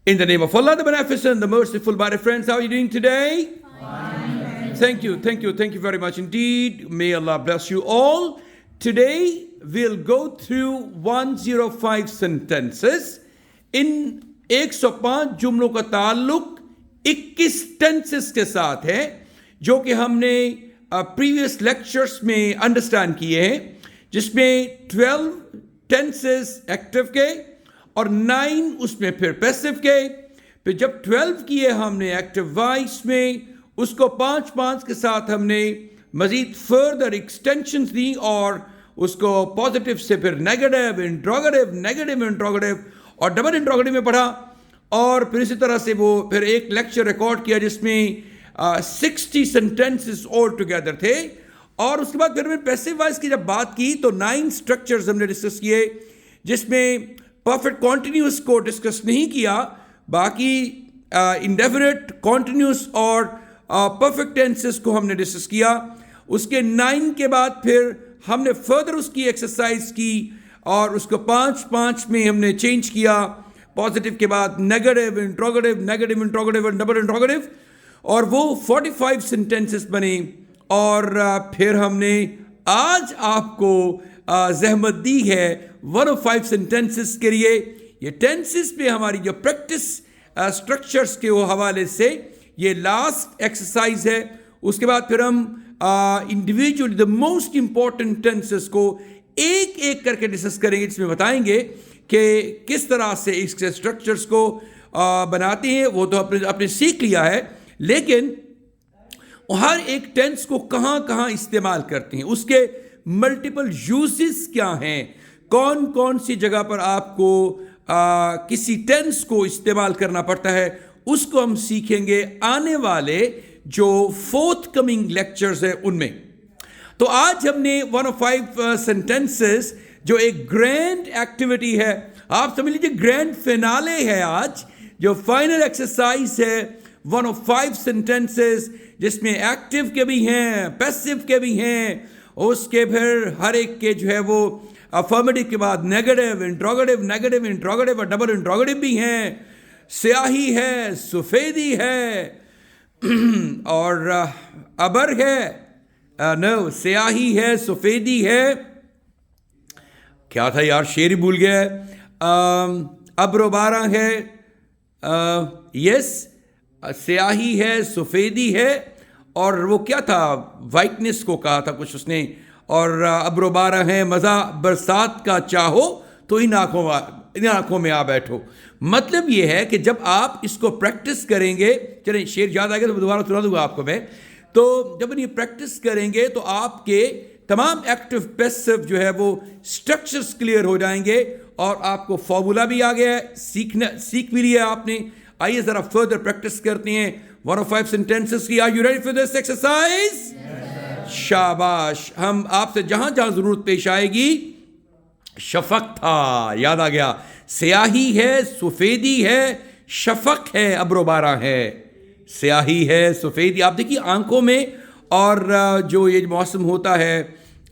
In the name of Allah, the Beneficent, the Merciful, my friends, how are you doing today? Fine. Thank you very much indeed. May Allah bless you all. Today we'll go through 105 sentences. In 105 जुमलों का ताल्लुक 21 tenses के साथ है, जो कि हमने previous lectures में understand किए हैं, जिसमें 12 टेंसेस एक्टिव के और 9 उसमें फिर पैसिव के। फिर जब 12 किए हमने एक्टिव वॉइस में, उसको 5-5 के साथ हमने मजीद फर्दर एक्सटेंशंस दी और उसको पॉजिटिव से फिर नेगेटिव इंट्रोगेटिव और डबल इंट्रोगेटिव में पढ़ा। और फिर इसी तरह से वो फिर एक लेक्चर रिकॉर्ड किया जिसमें 60 सेंटेंसेस ऑल टुगेदर थे। और उसके बाद फिर हमने पैसिव वॉइस की जब बात की तो 9 स्ट्रक्चर्स हमने डिस्कस किए, जिसमें परफेक्ट कॉन्टिन्यूस को डिस्कस नहीं किया, बाकी इंडेफिनिट, कॉन्टिन्यूस और परफेक्ट टेंसेस को हमने डिस्कस किया। उसके 9 के बाद फिर हमने फर्दर उसकी एक्सरसाइज की और उसको 5-5 में हमने चेंज किया। पॉजिटिव के बाद नेगेटिव इंट्रोगेटिव और डबल इंट्रोगेटिव, और वो 45 सेंटेंसेस बने। और फिर हमने आज आपको जहमत दी है 105 सेंटेंसेस के लिए। ये टेंसेस पे हमारी जो प्रैक्टिस स्ट्रक्चर्स के वो हवाले से ये लास्ट एक्सरसाइज है। उसके बाद फिर हम individually the most important tenses को एक एक करके डिस्कस करेंगे, जिसमें बताएंगे कि किस तरह से इसके स्ट्रक्चर्स को बनाते हैं। वो तो आपने सीख लिया है, लेकिन हर एक टेंस को कहाँ कहाँ इस्तेमाल करते हैं, उसके मल्टीपल यूजेस क्या हैं, कौन कौन सी जगह पर आपको किसी टेंस को इस्तेमाल करना पड़ता है, उसको हम सीखेंगे आने वाले जो फोर्थ कमिंग लेक्चर्स है उनमें। तो आज हमने 105 सेंटेंसेस, जो एक ग्रैंड एक्टिविटी है, आप समझ लीजिए ग्रैंड फिनाले है आज, जो फाइनल एक्सरसाइज है 105 सेंटेंसेस, जिसमें एक्टिव के भी हैं, पैसिव के भी हैं, उसके फिर हर एक के जो है वो अफर्मेटिव के बाद नेगेटिव इंट्रोगेटिव और डबल इंट्रोगेटिव भी हैं, स्याही है, सफेदी है और अबर है, नो स्याही है, सफेदी है, क्या था यार शेर ही भूल गया, अब्रोबारा है, यस स्याही है, सफेदी है, और वो क्या था, वाइटनेस को कहा था कुछ उसने, और अब्रोबारा है, मज़ा बरसात का चाहो तो इन आंखों में आ बैठो। मतलब ये है कि जब आप इसको प्रैक्टिस करेंगे, चलिए शेर याद आ गया तो दोबारा सुना दूंगा आपको मैं। तो जब ये प्रैक्टिस करेंगे तो आपके तमाम एक्टिव पैसिव जो है वो स्ट्रक्चर्स क्लियर हो जाएंगे और आपको फॉर्मूला भी आ गया है, सीख भी लिया आपने। आइए ज़रा फर्दर प्रैक्टिस करते हैं 105 सेंटेंसेस की। Are you ready for this exercise? शाबाश। हम आपसे जहां जहां जरूरत पेश आएगी, शफक था, याद आ गया, स्याही है, सफेदी है, शफक है, अब्रोबारा है, स्याही है, सफेदी। आप देखिए आंखों में, और जो ये मौसम होता है,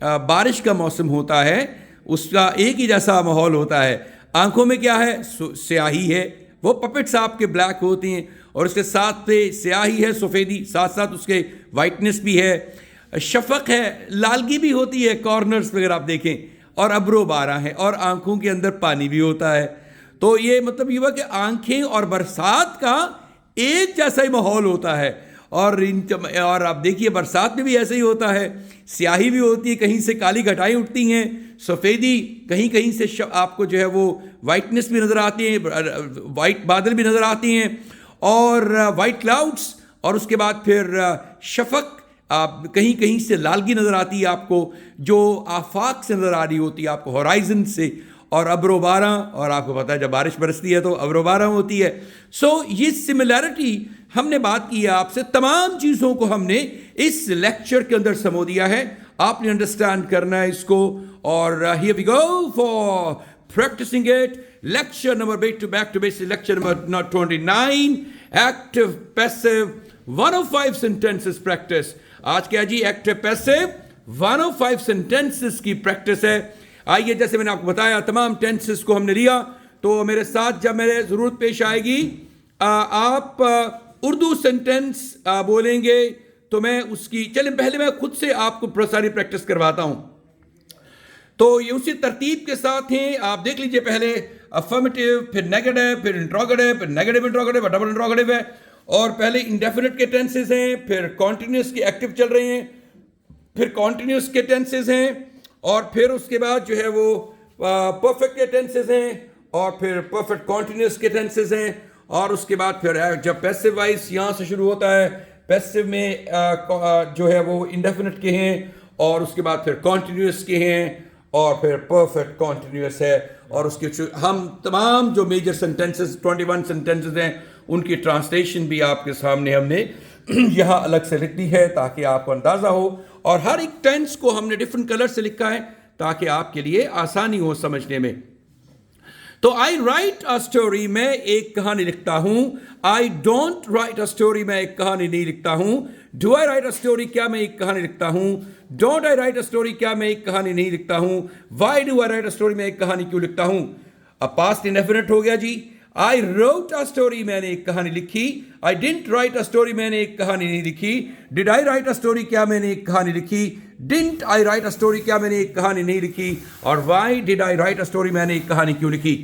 बारिश का मौसम होता है, उसका एक ही जैसा माहौल होता है। आंखों में क्या है, स्याही है, वो पपेट्स आपके ब्लैक होती हैं, और उसके साथ पे स्याही है, सफेदी, साथ साथ उसके वाइटनेस भी है, शफक है, लालगी भी होती है कॉर्नर्स वगैरह आप देखें, और अब्रोबारा है, और आंखों के अंदर पानी भी होता है। तो ये मतलब ये हुआ कि आंखें और बरसात का एक जैसा ही माहौल होता है। और आप देखिए बरसात में भी ऐसे ही होता है, स्याही भी होती है, कहीं से काली घटाएं उठती हैं, सफ़ेदी कहीं कहीं से आपको जो है वो वाइटनेस भी नज़र आती है, वाइट बादल भी नज़र आती हैं, और वाइट क्लाउड्स, और उसके बाद फिर शफक, आप कहीं कहीं से लालगी नज़र आती है आपको, जो आफाक से नज़र आ रही होती है आपको, होराइजन से, और अब्रोबारा, और आपको पता है जब बारिश बरसती है तो अब्रोबारा होती है। सो ये सिमिलैरिटी हमने बात की है आपसे, तमाम चीज़ों को हमने इस लेक्चर के अंदर समो दिया है, आपने अंडरस्टैंड करना है इसको। और here we go for practicing it. Lecture number back to basic, lecture number 29, active passive 105 sentences practice. आज क्या जी, एक्टिव पैसिव 105 सेंटेंसेस की प्रैक्टिस है। आइए, जैसे मैंने आपको बताया, तमाम टेंसेस को हमने लिया, तो मेरे साथ जब मेरे ज़रूरत पेश आएगी आप उर्दू सेंटेंस बोलेंगे तो मैं उसकी चलें पहले मैं खुद से आपको सारी प्रैक्टिस करवाता हूं। तो ये उसी तरतीब के साथ हैं, आप देख लीजिए, पहले अफर्मेटिव, फिर नेगेटिव, फिर इंट्रोगेटिव, फिर नेगेटिव इंट्रोगेटिव, डबल इंट्रोगेटिव है, और पहले इंडेफिनिट के टेंसेस हैं, फिर कॉन्टिन्यूस के एक्टिव चल रहे हैं, फिर कॉन्टिन्यूस के टेंसेस हैं, और फिर उसके बाद जो है वो परफेक्ट के टेंसेस हैं, और फिर परफेक्ट कॉन्टिन्यूस के टेंसेस हैं, और उसके बाद फिर जब पैसिव वाइज यहाँ से शुरू होता है, पैसिव में जो है वो इंडेफिनिट के हैं, और उसके बाद फिर कॉन्टिन्यूस के हैं, और फिर परफेक्ट कॉन्टिन्यूस है, और उसके हम तमाम जो मेजर सेंटेंसेस 21 सेंटेंसेस हैं उनकी ट्रांसलेशन भी आपके सामने हमने यहाँ अलग से लिख दी है ताकि आपको अंदाज़ा हो, और हर एक टेंस को हमने डिफरेंट कलर से लिखा है ताकि आपके लिए आसानी हो समझने में। तो आई राइट अ स्टोरी, मैं एक कहानी लिखता हूं। आई डोंट राइट अ स्टोरी, मैं एक कहानी नहीं लिखता हूं। Do I write a story, क्या मैं एक कहानी लिखता हूं। Don't I write a story, क्या मैं एक कहानी नहीं लिखता हूं। Why do I write a story, मैं एक कहानी क्यों लिखता हूं। अब पास्ट इंडेफिनिट हो गया जी। आई रोट अ स्टोरी, मैंने एक कहानी लिखी। I didn't right a story, मैंने एक कहानी नहीं लिखी। Did I write a story, क्या मैंने एक कहानी लिखी। Didn't I write a story, क्या मैंने एक कहानी नहीं लिखी। और why did I write a story, मैंने एक कहानी क्यों लिखी।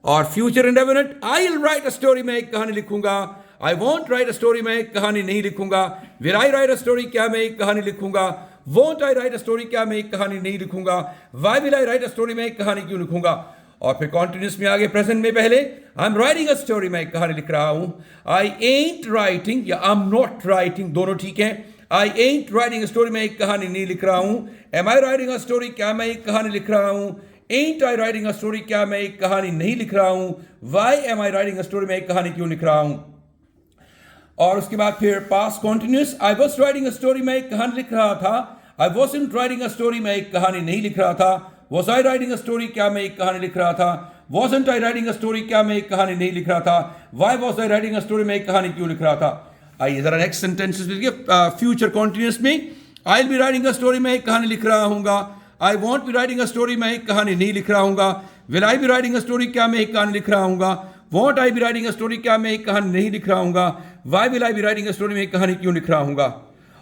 और future indefinite, I will write a story, मैं एक कहानी लिखूंगा। I want right a story, मैं एक कहानी नहीं लिखूंगा। Will I write a story, क्या मैं एक कहानी लिखूंगा। Won't I write a story, क्या मैं एक कहानी नहीं लिखूंगा। Why will I write a story, मैं एक कहानी क्यों लिखूंगा। और फिर कॉन्टिन्यूस में आगे प्रेजेंट में पहले आई एम राइटिंग अ स्टोरी, मैं एक कहानी लिख रहा हूं। आई एंट राइटिंग या आई एम नॉट राइटिंग, दोनों ठीक है। आई एंट राइटिंग अ स्टोरी, मैं एक कहानी नहीं लिख रहा हूं। Am I writing a story, क्या मैं एक कहानी लिख रहा हूं। एंट आई राइटिंग अ स्टोरी, क्या मैं एक कहानी नहीं लिख रहा हूं। Why am I writing a story, मैं एक कहानी क्यों लिख रहा हूं। और उसके बाद फिर past continuous, I was writing a story, मैं एक कहानी लिख रहा था। आई वॉजंट राइटिंग अ स्टोरी, मैं एक कहानी नहीं लिख रहा था। Was I writing a story, क्या मैं एक कहानी लिख रहा था। Wasn't I writing a story, क्या मैं एक कहानी नहीं लिख रहा था। Why was I writing a story, मैं एक कहानी क्यों लिख रहा था। आइए जरा नेक्स्ट सेंटेंसेस लिखिए फ्यूचर कॉन्टिन्यूस में। I will be writing a story, मैं एक कहानी लिख रहा हूँगा। I won't be writing a story, मैं एक कहानी नहीं लिख रहा हूँगा। Will I be writing a story, क्या मैं एक कहानी लिख रहा हूँगा। Won't I be writing a story, क्या मैं एक कहानी नहीं लिख रहा हूँगा। Why will I be writing a story, मैं एक कहानी क्यों लिख रहा हूँगा।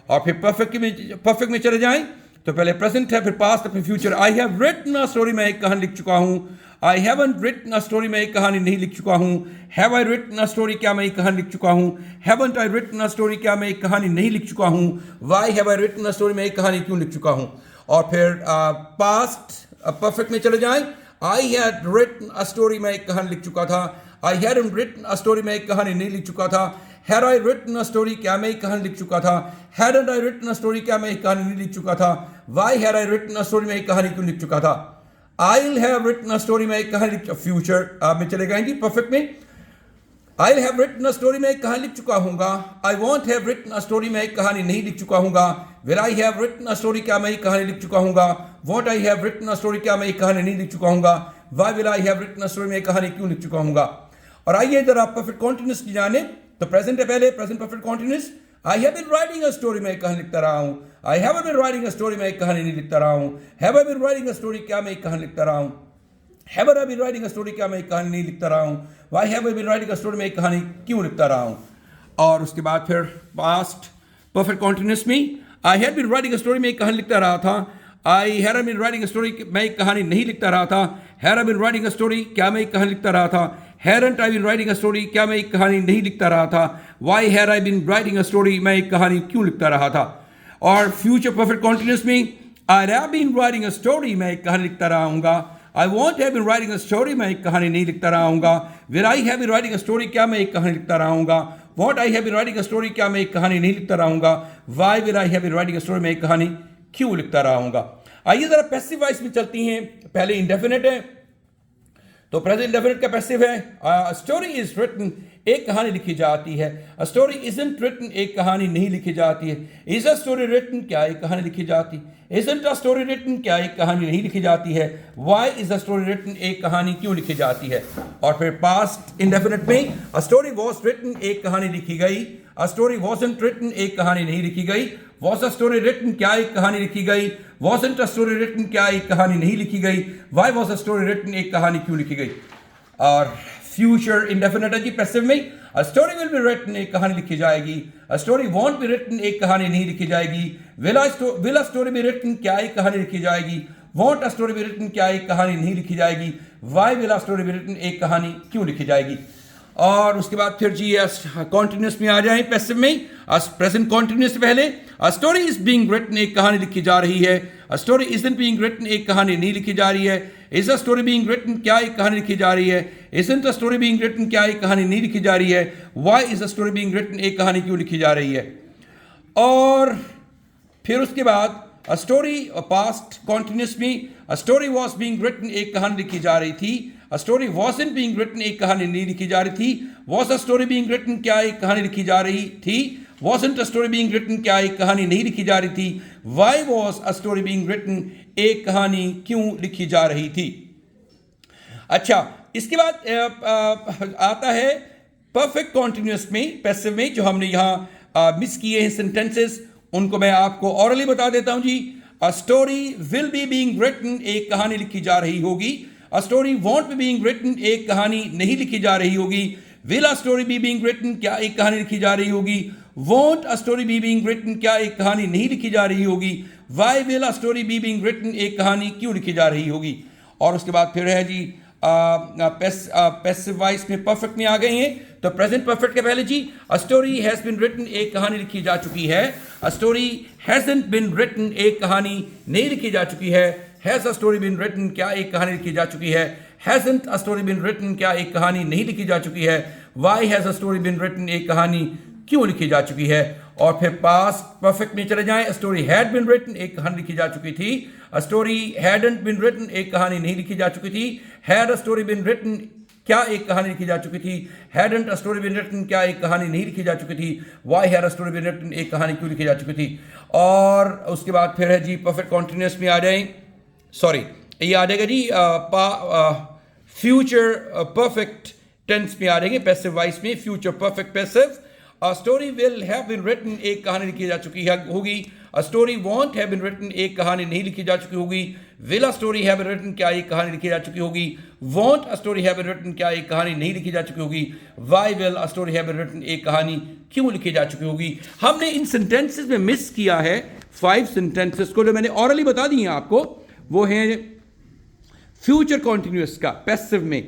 और फिर परफेक्ट में चले जाएं तो पहले प्रेजेंट है, फिर पास्ट, फिर future. I have written a story, मैं एक कहानी लिख चुका हूँ। I haven't written a story, मैं एक कहानी नहीं लिख चुका हूँ। Have I written a story, क्या मैं एक कहानी लिख चुका हूँ। Haven't I written a story, क्या मैं एक कहानी नहीं लिख चुका हूँ। Why have I written a story, मैं एक कहानी क्यों लिख चुका हूँ। और फिर पास्ट परफेक्ट में चले जाएं। I had written a story, मैं एक कहानी लिख चुका था। I hadn't written a story, मैं एक कहानी नहीं लिख चुका था। Had I written a story, क्या मैं एक कहानी लिख चुका था। Hadn't I written a story, क्या मैं एक कहानी नहीं लिख चुका था। Why had I written a story, मैं एक कहानी क्यों लिख चुका था। I will have written a story, मैं एक कहानी लिख फ्यूचर में चले जाएंगे परफेक्ट में। I will have written a story, मैं एक कहानी लिख चुका हूँगा। I won't have written a story, मैं एक कहानी नहीं लिख चुका हूँगा। Will I have written a story, क्या मैं एक कहानी लिख चुका हूँगा। Won't I have written a story, क्या मैं एक कहानी नहीं लिख चुका हूँगा। Why will I have written a story, मैं एक कहानी क्यों लिख चुका हूँगा। और आइए इधर आप परफेक्ट कॉन्टिन्यूस की जाने। तो प्रेजेंट है पहले, present perfect continuous. I have been writing a story, मैं एक कहानी लिखता रहा हूँ। I have been writing a story, मैं एक कहानी नहीं लिखता रहा हूँ। Have I been writing a story, क्या मैं एक कहानी लिखता रहा हूँ। Have I been writing a story, क्या मैं एक कहानी नहीं लिखता रहा हूँ। Why have I been writing a story, मैं एक कहानी क्यों लिखता रहा हूँ। और उसके बाद फिर पास्ट परफेक्ट कॉन्टिन्यूस में I had been writing a story, मैं एक कहानी लिखता रहा था। I had been writing a story, मैं एक कहानी नहीं लिखता रहा था। Had been writing a story, क्या मैं एक कहानी लिखता रहा था। Hadn't I been writing a story, क्या मैं एक कहानी नहीं लिखता रहा था। Why had I been writing a story, मैं एक कहानी क्यों लिखता रहा था। और फ्यूचर परफेक्ट कॉन्टिन्यूस में I have been writing a story, मैं एक कहानी लिखता रहूँगा। I won't have been writing a story, मैं एक कहानी नहीं लिखता रहूँगा। Will I have been writing a story, क्या मैं एक कहानी लिखता रहूँगा। Won't I have been writing a story, क्या मैं एक कहानी नहीं लिखता रहूँगा। Why will I have been writing a story, मैं एक कहानी क्यों लिखता रहूँगा। आइए जरा पैसिव वॉइस में चलती हैं। पहले इंडेफिनिट है तो प्रेजेंट इंडेफिनिट का पैसिव है। स्टोरी इज रिटन, एक कहानी लिखी जाती है। अ स्टोरी इजंट रिटन, एक कहानी नहीं लिखी जाती है। इज अ स्टोरी रिटन, क्या एक कहानी लिखी जाती है। इजंट अ स्टोरी रिटन, क्या एक कहानी नहीं लिखी जाती है। Why is a story written, एक कहानी क्यों लिखी जाती है। और फिर पास्ट इंडेफिनिट में अ स्टोरी वॉज रिटन, एक कहानी लिखी गई। अ स्टोरी वॉजंट रिटन, एक कहानी नहीं लिखी गई। वॉज अ स्टोरी रिटन, क्या एक कहानी लिखी गई। वॉजंट अ स्टोरी रिटन, क्या एक कहानी नहीं लिखी गई। Why was a story written, एक कहानी क्यों लिखी गई। और फ्यूचर इंडेफिनिट है जी पैसिव में। A story will be written, एक कहानी लिखी जाएगी। A story won't be written, एक कहानी नहीं लिखी जाएगी। Will a story be written, क्या एक कहानी लिखी जाएगी। Won't a story be written, क्या एक कहानी नहीं लिखी जाएगी। Why will a story be written, एक कहानी क्यों लिखी जाएगी। और उसके बाद फिर जी कॉन्टिन्यूस में आ जाए पैसिव में। प्रेजेंट कॉन्टिन्यूस से पहले a story is being written, एक कहानी लिखी जा रही है। A story isn't being written, एक कहानी नहीं लिखी जा रही है। Is a story being written, क्या एक कहानी लिखी जा रही है। Isn't a story being written, क्या एक कहानी नहीं लिखी जा रही है। Why is a story being written, एक कहानी क्यों लिखी जा रही है। और फिर उसके बाद अ स्टोरी पास्ट कॉन्टिन्यूस में a story was being written, एक कहानी लिखी जा रही थी। A story wasn't being written, एक कहानी नहीं लिखी जा रही थी। Was a story being written, क्या एक कहानी लिखी जा रही थी। Wasn't a story being written, क्या एक कहानी नहीं लिखी जा रही थी। Why was a story being written, एक कहानी क्यों लिखी जा रही थी। अच्छा, इसके बाद आता है परफेक्ट कॉन्टिन्यूस में पैसिव में, जो हमने यहाँ मिस किए हैं सेंटेंसेस, उनको मैं आपको ऑरली बता देता हूं जी। A story will be being written, एक कहानी लिखी जा रही होगी। A story won't be being written, एक कहानी नहीं लिखी जा रही होगी। Will a story be being written, क्या एक कहानी लिखी जा रही होगी। Won't a story be being written, क्या एक कहानी नहीं लिखी जा रही होगी। Why will a story be being written, एक कहानी क्यों लिखी जा रही होगी। और उसके बाद फिर है जी पैसिव वॉइस में परफेक्ट में आ गए हैं। तो प्रेजेंट परफेक्ट के पहले जी a story has been written, एक कहानी लिखी जा चुकी है। A story hasn't been written, एक कहानी नहीं लिखी जा चुकी है। Has a story been written, क्या एक कहानी लिखी जा चुकी है। Hasn't a story been written, क्या एक कहानी नहीं लिखी जा चुकी है। Why has a story been written, एक कहानी क्यों लिखी जा चुकी है। और फिर पास्ट परफेक्ट में चले जाएं। A story had been written, एक कहानी लिखी जा चुकी थी। A story hadn't been written, एक कहानी नहीं लिखी जा चुकी थी। Had a story been written, क्या एक कहानी लिखी जा चुकी थी। Hadn't a story been written, क्या एक कहानी नहीं लिखी जा चुकी थी। Why had a story been written, एक कहानी क्यों लिखी जा चुकी थी। और उसके बाद फिर है जी परफेक्ट कॉन्टिन्यूस में आ जाएं। सॉरी, ये आ जाएगा जी फ्यूचर परफेक्ट टेंस में आ जाएंगे पैसिव वॉइस में। Future perfect passive. A story will have been written, एक कहानी लिखी जा चुकी है होगी। A story won't have been written, एक कहानी नहीं लिखी जा चुकी होगी। Will a story have been written, क्या एक कहानी लिखी जा चुकी होगी। Won't a story have been written, क्या एक कहानी नहीं लिखी जा चुकी होगी। Why will a story have been written, एक कहानी क्यों लिखी जा चुकी होगी। हमने इन सेंटेंसेस में मिस किया है 5 सेंटेंसेस को, जो मैंने ऑरली बता दी हैं आपको। वो हैं फ्यूचर कॉन्टिन्यूस का पैसिव में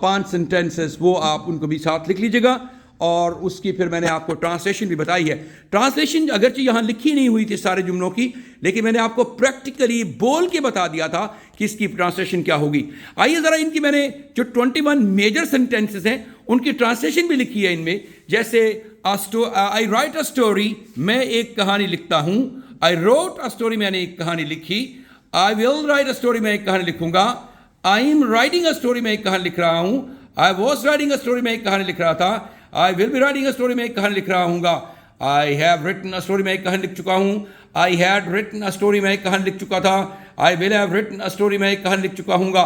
5 सेंटेंसेस, वो आप उनको भी साथ लिख लीजिएगा। और उसकी फिर मैंने आपको ट्रांसलेशन भी बताई है। ट्रांसलेशन अगरचे यहाँ लिखी नहीं हुई थी सारे जुमलों की, लेकिन मैंने आपको प्रैक्टिकली बोल के बता दिया था कि इसकी ट्रांसलेशन क्या होगी। आइए ज़रा इनकी मैंने जो 21 मेजर सेंटेंसेस हैं उनकी ट्रांसलेशन भी लिखी है इनमें। जैसे आई राइट अ स्टोरी, मैं एक कहानी लिखता हूँ। आई रोट अ स्टोरी, मैंने एक कहानी लिखी। I will write a story, मैं एक कहानी लिखूंगा। I am writing a story, मैं एक कहानी लिख रहा हूँ। I was writing a story, मैं एक कहानी लिख रहा था। I will be writing a story, मैं एक कहानी लिख रहा हूँगा। I have written a story, मैं एक कहानी लिख चुका हूँ। I had written a story, मैं एक कहानी लिख चुका था। I will have written a story, मैं एक कहानी लिख चुका हूँगा।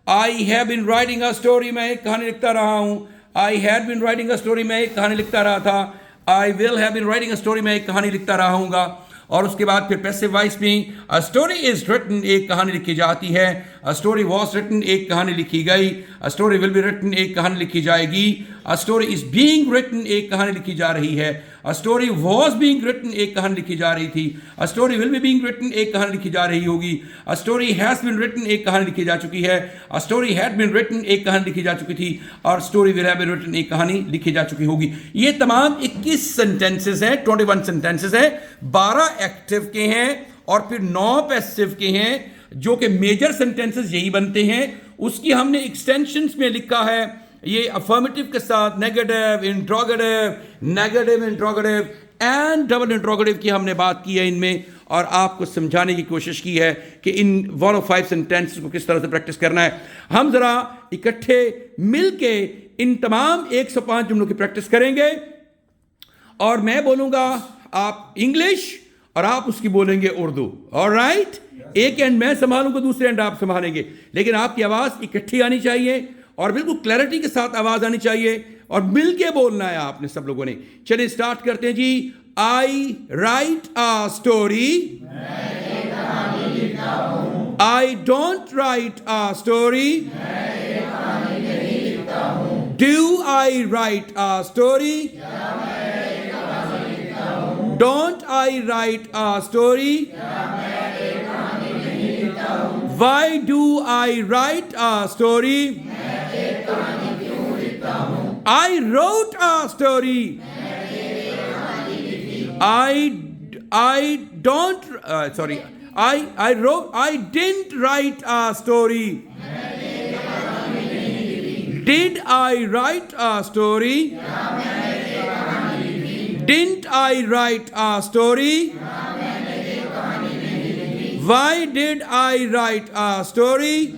I have been writing a story, मैं एक कहानी लिखता रहा हूँ। I had been writing a story, मैं एक कहानी लिखता रहा था। I will have been writing a story, मैं एक कहानी लिखता रहा हूँगा। और उसके बाद फिर पैसिव वॉइस में अ स्टोरी इज रिटन, एक कहानी लिखी जाती है। अ स्टोरी वॉज रिटन, एक कहानी लिखी गई। A story will be written, एक कहानी लिखी जाएगी। A story is being written, एक कहानी लिखी जा रही है। A story was being written, एक कहानी लिखी जा रही थी। A story will be being written, एक कहानी लिखी जा रही होगी। A story has been written, एक कहानी लिखी जा चुकी है। A story had been written, एक कहानी लिखी जा चुकी थी। और story will have been written, एक कहानी लिखी जा चुकी होगी। ये तमाम 21 सेंटेंसेस हैं, 21 सेंटेंसेस हैं। 12 एक्टिव के हैं और फिर 9 पैसिव के हैं, जो कि मेजर सेंटेंसेस यही बनते हैं। उसकी हमने एक्सटेंशंस में लिखा है ये अफर्मेटिव के साथ negative, interrogative and double interrogative की हमने बात की है इनमें, और आपको समझाने की कोशिश की है कि इन 1 of 5 सेंटेंसेस को किस तरह से प्रैक्टिस करना है। हम जरा इकट्ठे मिलके इन तमाम 105 जुमलों की प्रैक्टिस करेंगे, और मैं बोलूंगा आप इंग्लिश और आप उसकी बोलेंगे उर्दू। ऑलराइट, एक एंड मैं संभालूंगा, दूसरे एंड आप संभालेंगे, लेकिन आपकी आवाज इकट्ठी आनी चाहिए और बिल्कुल क्लैरिटी के साथ आवाज आनी चाहिए, और मिल के बोलना है आपने सब लोगों ने। चलिए स्टार्ट करते हैं जी। I write a story, I don't write a story, Do I write a story? Don't I write a story? Why do I write a story? I wrote a story. I didn't write a story. Did I write a story? Didn't I write a story? Why did I write a story?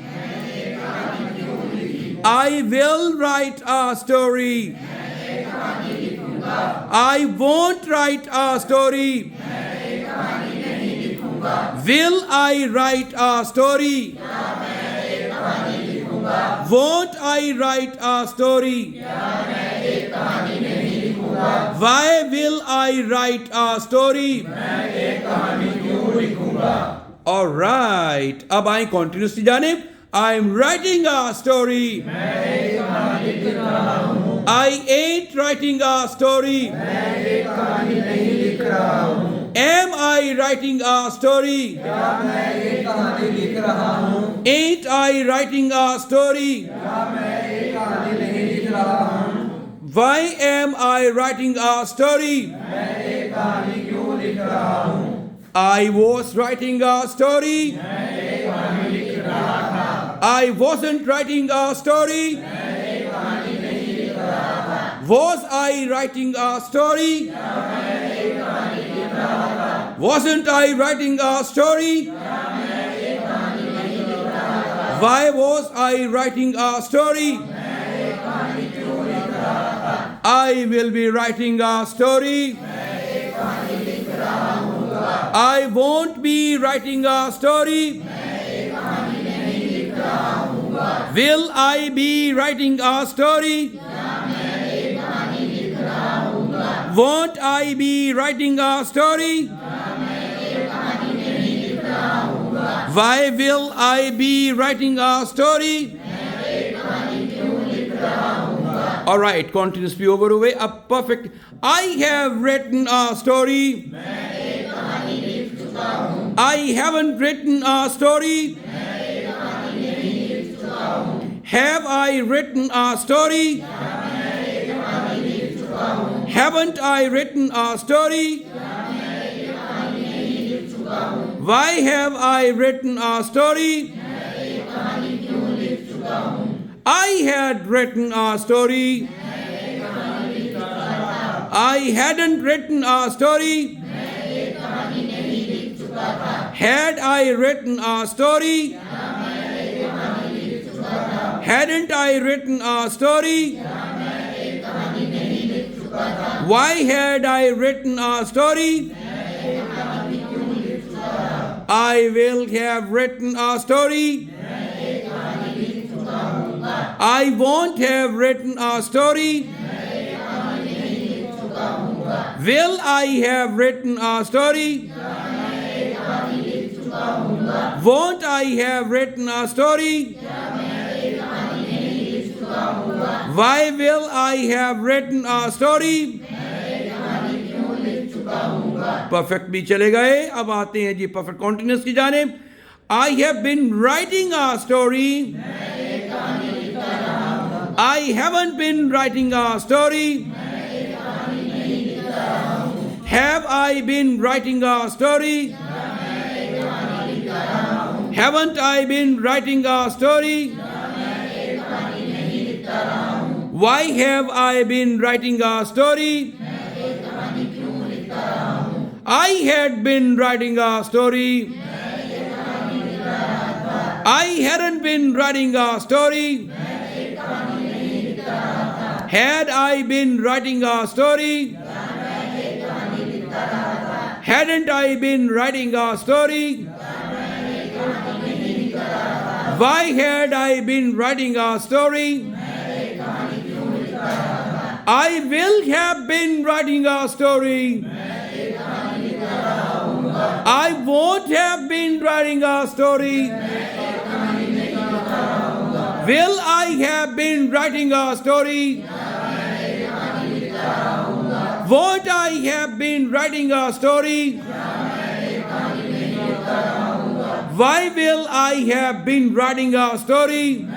I will write a story. I won't write a story. Will I write a story? Won't I write a story? Why will I write a story? All right. अब आए continuous की जानिब. I am writing a story. I ain't writing a story. Am I writing a story? Ain't I writing a story? Why am I writing a story? I was writing a story. I wasn't writing a story. Was I writing a story? Wasn't I writing a story? Why was I writing a story? I will be writing a story. I won't be writing a story. Will I be writing a story? Won't I be writing a story? Why will I be writing a story? All right, continuous be over away. A perfect. I have written a story. I haven't written a story. Have I written a story? Haven't I written a story? Why have I written a story? I had written a story. I hadn't written a story. Had I written a story? Hadn't I written a story? Why had I written a story? I will have written a story. I won't have written a story. Will I have written a story? Won't I have written a story? Why will I have written a story? Perfect भी चले गए. अब आते हैं जी perfect continuous की जानिब. I have been writing a story. I haven't been writing a story. Have I been writing a story? Haven't I been writing a story? Why have I been writing a story? I had been writing a story. I hadn't been writing a story. Had I been writing a story? Hadn't I been writing a story? Why had I been writing a story? I will have been writing a story. I won't have been writing a story. Will I have been writing a story? Won't I have been writing a story? Why will I have been writing a story?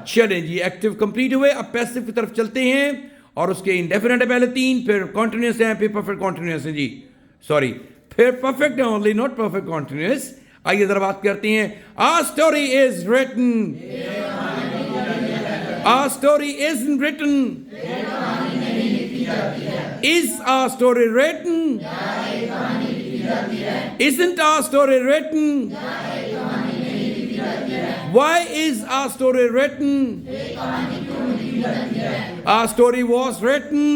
चलें जी, active complete हुए. अब passive की तरफ चलते हैं और उसके indefinite है पहले 3, फिर कॉन्टिन्यूस है, फिर परफेक्ट कॉन्टिन्यूस है जी. सॉरी, फिर परफेक्ट है ओनली, नॉट परफेक्ट कॉन्टिन्यूस. आइए जरा बात करते हैं. A story is written. A story isn't written. Is a story written? Isn't a story written? Why is a story written? A story was written.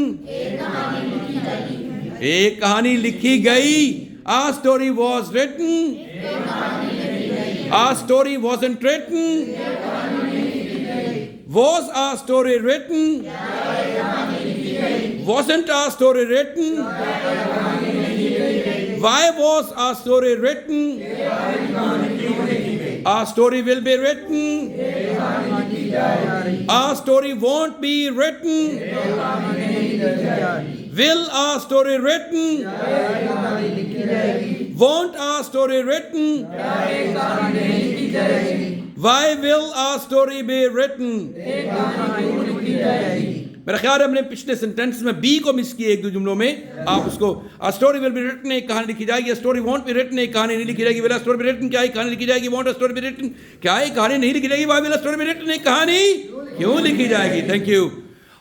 एक कहानी लिखी गई. A story was written. A story wasn't written. Was a story written? Wasn't a story written? Why was a story written? A story will be written. A story won't be written. Will a story written? Won't a story written? Why will a story be written? मेरा ख्याल है हमने पिछले sentence में B को miss किया एक दो जुमलों में. आप उसको a story will be written एक कहानी लिखी जाएगी. A story won't be written एक कहानी नहीं लिखी जाएगी. Will a story be written क्या एक कहानी लिखी जाएगी. Won't a story be written क्या एक कहानी नहीं लिखी जाएगी. Why will a story be written एक कहानी क्यों लिखी जाएगी. Thank you.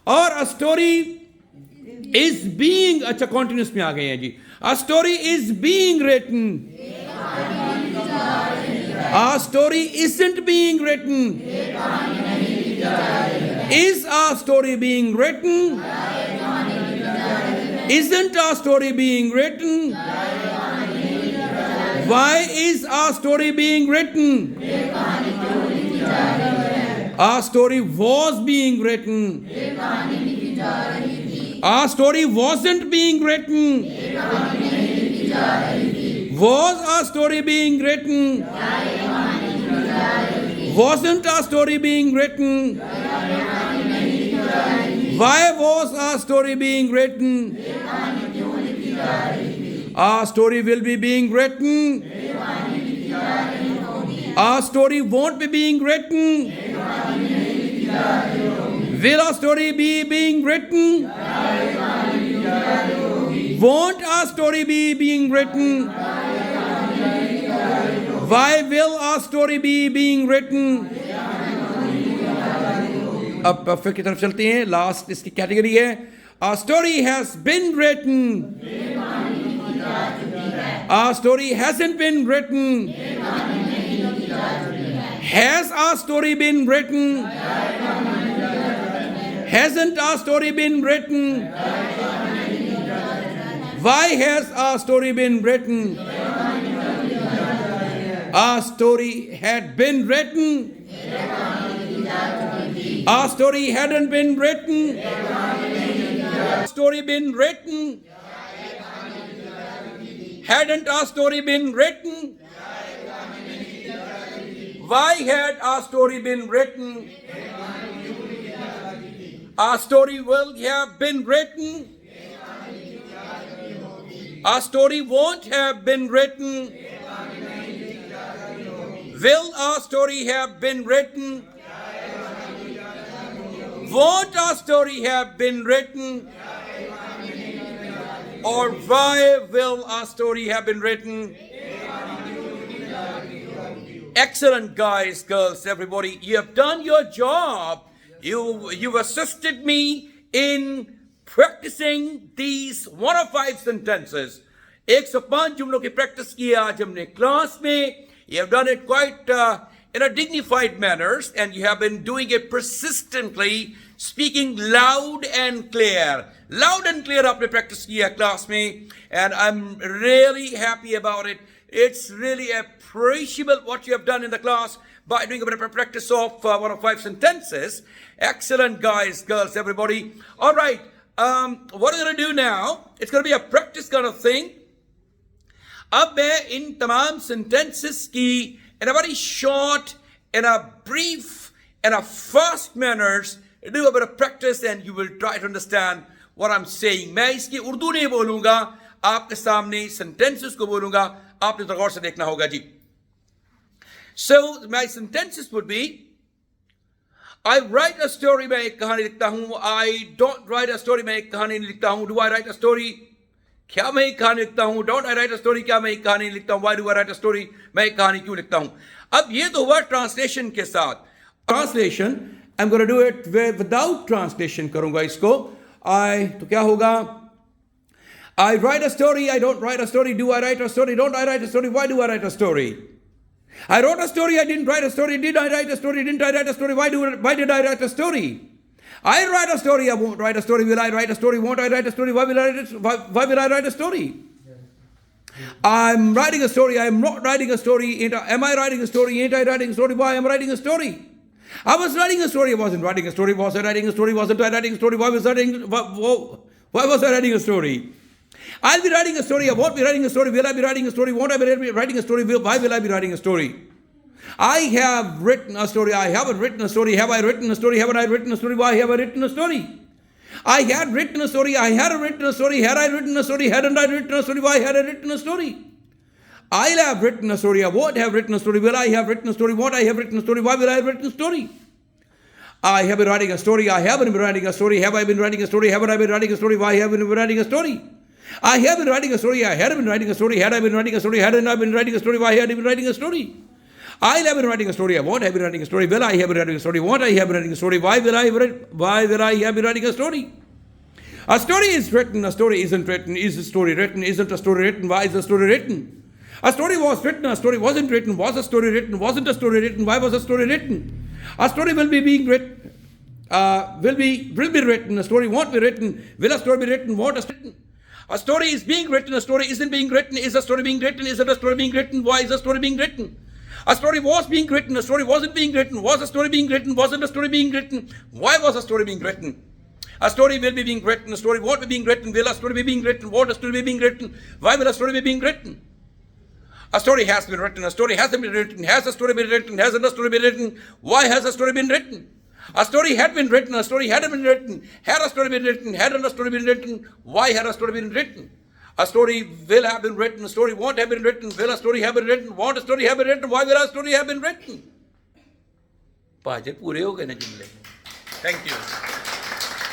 और a story is being, अच्छा कॉन्टिन्यूस में आ गए हैं जी. A story is being written. A story isn't being written. Is a story being written? Isn't a story being written? Why is a story being written? A story was being written. A story wasn't being written. Was a story being written? Wasn't a story being written? Why was a story being written? A story will be being written. A story won't be being written. Will a story be being written? Won't a story be being written? Why will a story be being written? अब perfect की तरफ चलते हैं. Last इसकी category है A story has been written. A story hasn't been written. Has a story been written? Hasn't a story been written? Why has a story been written? A story had been written. A story hadn't been written. A story been written. Hadn't a story been written? Why had a story been written? A story will have been written. A story won't have been written. Will a story have been written? Won't a story have been written? Or why will a story have been written? Excellent, guys, girls, everybody. You have done your job. You've assisted me in practicing these 105 sentences. 105 जुमलों की practice की आज हमने class में. You have done it quite in a dignified manner, and you have been doing it persistently, speaking loud and clear. Loud and clear आपने practice किया class में, and I'm really happy about it. It's really appreciable what you have done in the class by doing a bit of practice of 105 sentences. Excellent, guys, girls, everybody. All right, what are we going to do now? It's going to be a practice kind of thing. अब मैं इन तमाम sentences की in a very short in a brief and a fast manners. Do a bit of practice and you will try to understand what I'm saying. मैं इसकी उर्दू नहीं बोलूँगा, आपके सामने sentences को बोलूँगा, आपने तो गौर से देखना होगा जी. So my sentences would be, I write a story, मैं एक कहानी लिखता हूँ. I don't write a story, मैं एक कहानी नहीं लिखता हूँ. Do I write a story? क्या मैं एक कहानी लिखता हूँ? Don't I write a story? क्या मैं एक कहानी नहीं लिखता हूँ? Why do I write a story? मैं एक कहानी क्यों लिखता हूँ? अब ये तो हुआ ट्रांसलेशन के साथ. Translation I'm going to do it without translation करूँगा इसको. तो क्या होगा? I write a story, I don't write a story. Do I write a story? Don't I write a story? Why do I write a story? I wrote a story, I didn't write a story. Did I write a story? Didn't I write a story? Why did I write a story? I write a story, I won't write a story. Will I write a story? Won't I write a story? Why will I write a story? I'm writing a story, I'm not writing a story. Am I writing a story? Ain't I writing a story? Why am I writing a story? I was writing a story, I wasn't writing a story. Was I writing a story? Wasn't I writing a story? Why was I writing a story? I'll be writing a story, I won't be writing a story. Will I be writing a story? Won't I be writing a story? Why will I be writing a story? I have written a story, I haven't written a story. Have I written a story? Haven't I written a story? Why have I written a story? I had written a story, I hadn't written a story. Had I written a story? Hadn't I written a story? Why had I written a story? I'll have written a story, I won't have written a story. Will I have written a story? Won't I have written a story? Why will I have written a story? I have been writing a story, I haven't been writing a story. Have I been writing a story? Haven't I been writing a story? Why haven't I been writing a story? I have been writing a story, I hadn't been writing a story. Had I been writing a story? Hadn't I been writing a story? Why had I been writing a story? I'll have been writing a story, I won't have been writing a story. Will I have been writing a story? Won't I have been writing a story? Why will I have been writing a story? A story is written, a story isn't written. Is a story written? Isn't a story written? Why is a story written? A story was written, a story wasn't written. Was a story written? Wasn't a story written? Why was a story written? A story will be being written, will be written. A story won't be written. Will a story be written? Won't a story be written? A story is being written, a story isn't being written. Is a story being written? Isn't a story being written? Why is a story being written? A story was being written, a story wasn't being written. Was a story being written? Wasn't a story being written? Why was a story being written? A story will be being written, a story won't be being written. Will a story be being written? Won't a story be being written? Why will a story be being written? A story has been written, a story hasn't been written. Has a story been written? Hasn't a story been written? Why has a story been written? A story had been written, a story hadn't been written. Had a story been written? Hadn't a story been written? Why had a story been written? A story will have been written, a story won't have been written. Will a story have been written? Won't a story have been written? Why will a story have been written? पाँच पूरे हो गए ना जुमले. Thank you.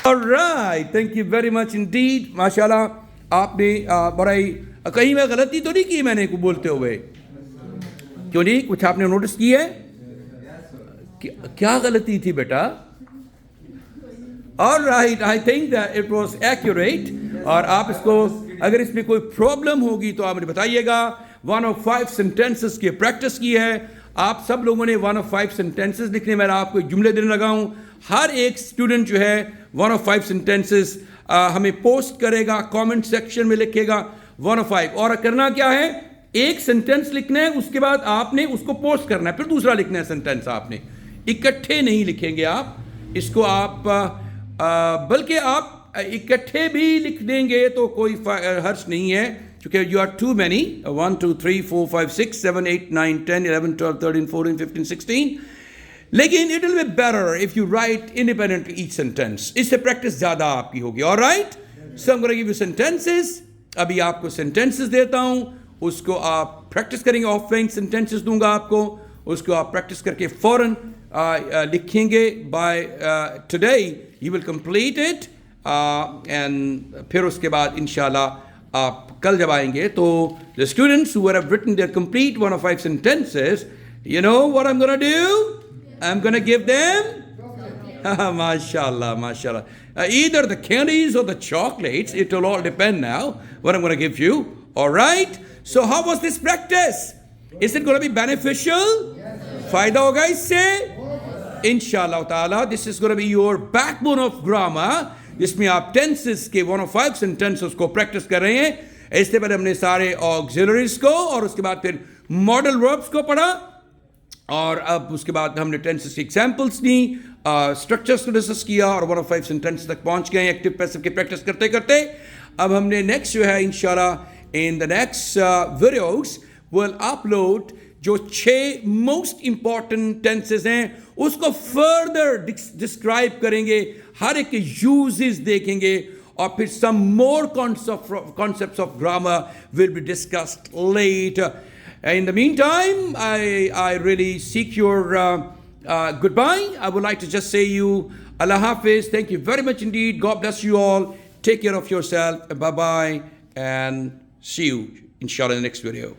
All right, thank you very much indeed. माशाल्लाह आपने बड़ा कहीं में गलती तो नहीं की मैंने को बोलते हुए. क्यों नहीं? कुछ आपने नोटिस की है? क्या गलती थी बेटा? All right, I think that it was accurate. और आप इसको अगर इसमें कोई प्रॉब्लम होगी तो आप मुझे बताइएगा. 1 of 5 sentences की प्रैक्टिस की है. आप सब लोगों ने 1 of 5 sentences लिखने. मैं आपको जुमले देने लगा हूँ. हर एक स्टूडेंट जो है 1 of 5 sentences हमें पोस्ट करेगा, कमेंट सेक्शन में लिखेगा 1 of 5. और करना क्या है? एक सेंटेंस लिखना है, उसके बाद आपने उसको पोस्ट करना है, फिर दूसरा लिखना है सेंटेंस. आपने इकट्ठे नहीं लिखेंगे आप इसको. आप बल्कि आप इकट्ठे भी लिख देंगे तो कोई हर्ज नहीं है, क्योंकि यू आर टू मैनी. 1 2 3 4 5 6 7 8 9 10 11 12 13 14 15 16. लेकिन it will be better if you write independently each sentence. इससे प्रैक्टिस ज्यादा आपकी होगी. Alright, so I am going to give you sentences. अभी आपको सेंटेंसेस देता हूं, उसको आप प्रैक्टिस करेंगे. ऑफलाइन सेंटेंसेस दूंगा आपको, उसको आप प्रैक्टिस करके फौरन लिखेंगे. By today you will complete it and फिर उसके बाद इंशाल्लाह आप कल जब आएंगे तो the students who have written their complete 1 of 5 sentences, you know what I'm going to do? I'm going to give them mashallah, mashallah, either the candies or the chocolates. It will all depend now what I'm going to give you. All right, so how was this practice? Is it going to be beneficial? फायदा होगा इससे इंशाअल्लाह ताला. This is going to be your backbone of grammar, जिसमें आप tenses के 1 of 5 sentences को practice कर रहे हैं. इससे पहले हमने सारे ऑक्सिलरीज को और उसके बाद फिर मॉडल वर्ब्स को पढ़ा, और अब उसके बाद हमने टेंसेस की एग्जांपल्स दी, स्ट्रक्चर्स को डिस्कस किया और 1 of 5 sentences तक पहुंच गए एक्टिव पैसिव की प्रैक्टिस करते करते. अब हमने नेक्स्ट जो है इंशाल्लाह in the next videos will upload जो 6 मोस्ट इंपॉर्टेंट टेंसेस हैं उसको फर्दर डिस्क्राइब करेंगे, हर एक के यूजेस देखेंगे, और फिर सम मोर concepts of grammar will be discussed later. In the meantime, I really seek your goodbye. I would like to just say you Allah Hafiz. Thank you very much indeed. God bless you all. Take care of yourself. Bye bye and see you inshallah in the next video.